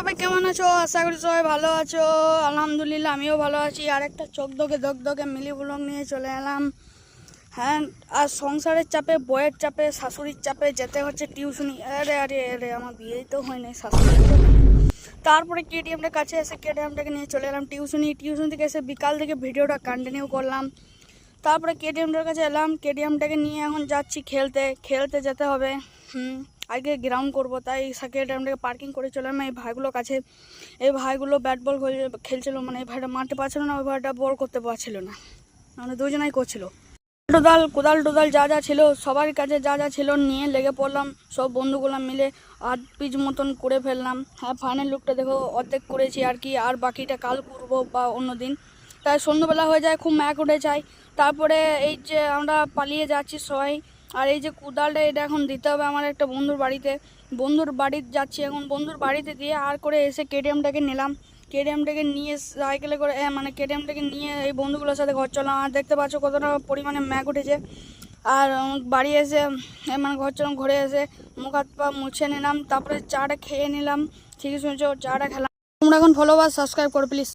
সবাই কেমন আছো? আশা করি সবাই ভালো আছো। আলহামদুলিল্লাহ আমিও ভালো আছি। আর একটা চোখ ধকে মিলি ব্লগ নিয়ে চলে এলাম। হ্যাঁ, আর সংসারের চাপে, বইয়ের চাপে, শাশুড়ির চাপে যেতে হচ্ছে টিউশনি। আরে আরে আরে আমার বিয়েই তো হয়নি, শাশুড়ি তো হয়নি। তারপরে কেটিএমটার কাছে এসে কেটিএমটাকে নিয়ে চলে এলাম টিউশন থেকে এসে বিকাল থেকে ভিডিওটা কন্টিনিউ করলাম। তারপরে কেটিএমটার কাছে এলাম, কেটিএমটাকে নিয়ে এখন যাচ্ছি খেলতে যেতে হবে। আগে গ্রাউন্ড করবো, তাই কেটিএমটাকে পার্কিং করে চলে এলাম এই ভাইগুলোর কাছে। এই ভাইগুলো ব্যাট বল খেলছিল, মানে এই ভাইটা মারতে পারছিল না, ওই ভাইটা বল করতে পারছিল না, মানে দুজনাই করছিল। কোদাল টোদাল যা যা ছিল সবার কাছে যা যা ছিল নিয়ে লেগে পড়লাম, সব বন্ধুগুলো মিলে 8 পিচ মতন করে ফেললাম। হ্যাঁ, ফাইনাল লুকটা দেখো অর্ধেক করেছি আর কি, আর বাকিটা কাল করবো বা অন্য দিন। তাই সন্ধ্যাবেলা হয়ে যায়, খুব ম্যাক উঠে যায়। তারপরে এই যে আমরা পালিয়ে যাচ্ছি সবাই, আর এই যে কোদালটা এটা এখন দিতে হবে আমার একটা বন্ধুর বাড়িতে যাচ্ছি এখন, বন্ধুর বাড়িতে দিয়ে আর করে এসে কেটিএমটাকে নিলাম। কেটিএমটাকে নিয়ে সাইকেলে করে মানে কেটিএমটাকে নিয়ে এই বন্ধুগুলোর সাথে ঘর চললাম। আর দেখতে পাচ্ছ কতটা পরিমাণে ম্যাগ উঠেছে। আর বাড়ি এসে মানে ঘরে এসে মুখ হাত পা মুছে নিলাম, তারপরে চাটা খেয়ে নিলাম। ঠিকই শুনছো, চাটা খেলাম। তোমরা এখন ফলো বা সাবস্ক্রাইব করো প্লিজ।